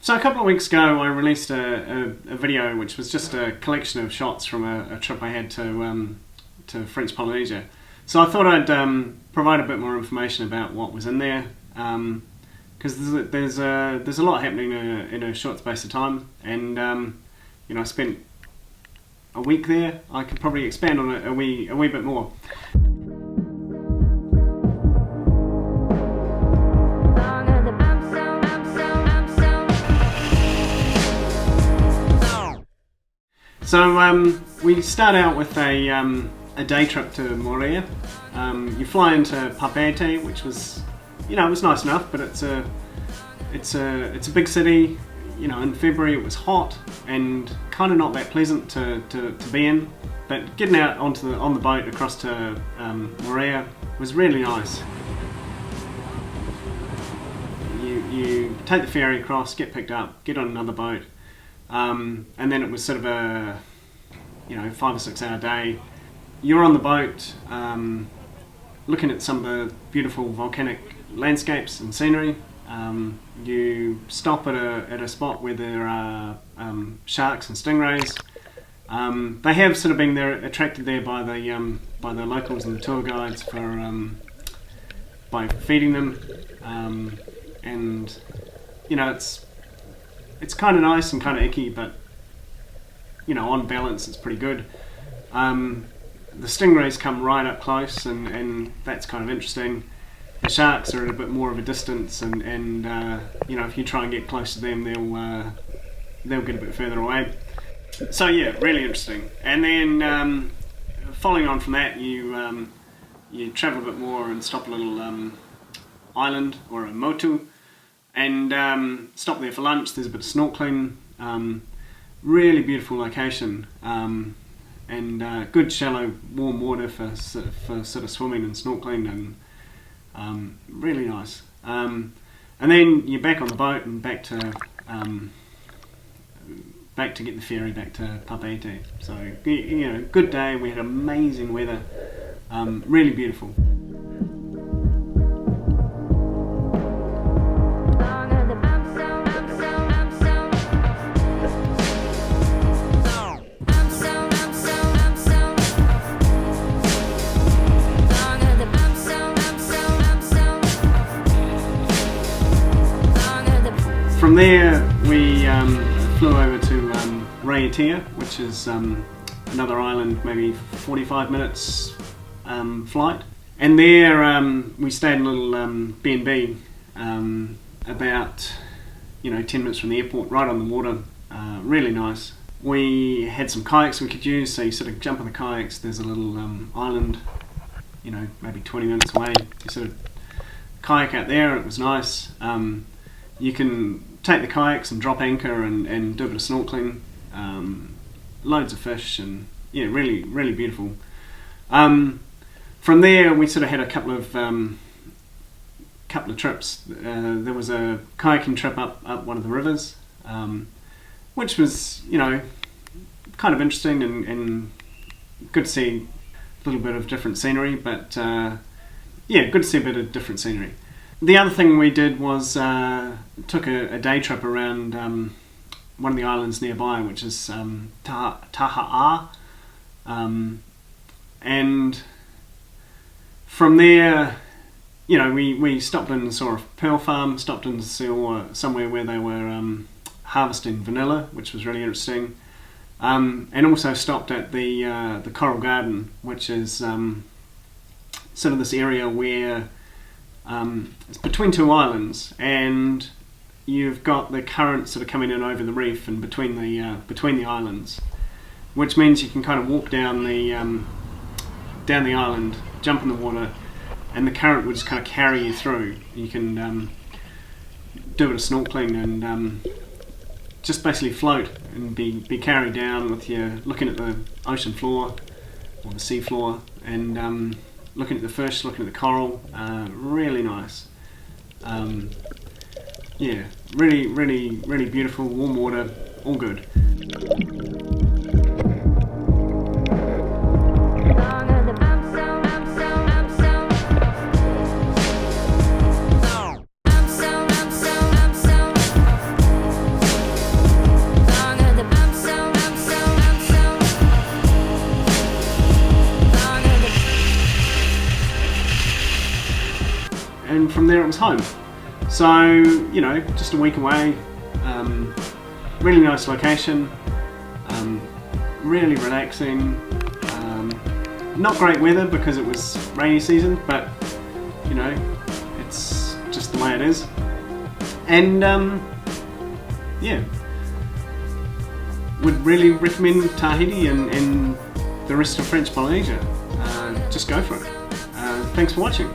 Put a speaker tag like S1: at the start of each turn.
S1: So a couple of weeks ago I released a video which was just a collection of shots from a trip I had to French Polynesia. So I thought I'd provide a bit more information about what was in there, because there's a lot happening in a short space of time, and I spent a week there. I could probably expand on it a wee bit more. So we start out with a day trip to Moorea. You fly into Papeete, which was, it was nice enough, but it's a big city. In February it was hot and kind of not that pleasant to be in. But getting out on the boat across to Moorea was really nice. You take the ferry across, get picked up, get on another boat. And then it was sort of a 5 or 6 hour day. You're on the boat looking at some of the beautiful volcanic landscapes and scenery. You stop at a spot where there are sharks and stingrays. They have sort of been attracted there by the locals and the tour guides by feeding them, and it's kind of nice and kind of icky, but on balance it's pretty good. The stingrays come right up close, and that's kind of interesting. The sharks are at a bit more of a distance, and if you try and get close to them, they'll get a bit further away. So yeah, really interesting. And then following on from that, you travel a bit more and stop a little island or a motu, and stop there for lunch. There's a bit of snorkeling. Really beautiful location, and good shallow warm water for sort of swimming and snorkeling, and really nice. And then you're back on the boat and back to get the ferry back to Papeete. So good day. We had amazing weather, really beautiful. From there, we flew over to Raiatea, which is another island, maybe 45 minutes flight. And there we stayed in a little B&B about 10 minutes from the airport, right on the water. Really nice. We had some kayaks we could use, so you sort of jump on the kayaks. There's a little island, maybe 20 minutes away. You sort of kayak out there. It was nice. You can take the kayaks and drop anchor and do a bit of snorkeling. Loads of fish, and really, really beautiful. From there we sort of had a couple of trips. There was a kayaking trip up one of the rivers, which was kind of interesting and good to see a little bit of different scenery, but good to see a bit of different scenery. The other thing we did was took a day trip around one of the islands nearby, which is Tahaa, and from there, we stopped in and saw a pearl farm, stopped in to see somewhere where they were harvesting vanilla, which was really interesting, and also stopped at the coral garden, which is sort of this area where it's between two islands, and you've got the current sort of coming in over the reef and between the islands, which means you can kind of walk down the island, jump in the water, and the current will just kind of carry you through. You can do a bit of snorkeling and just basically float and be carried down with you looking at the ocean floor or the sea floor, and looking at the fish, looking at the coral. Really nice. Really, really, really beautiful, warm water, all good. there it was home. So, you know, just a week away, really nice location, really relaxing, not great weather because it was rainy season, but you know, it's just the way it is. And yeah, would really recommend Tahiti and the rest of French Polynesia. Just go for it. Thanks for watching.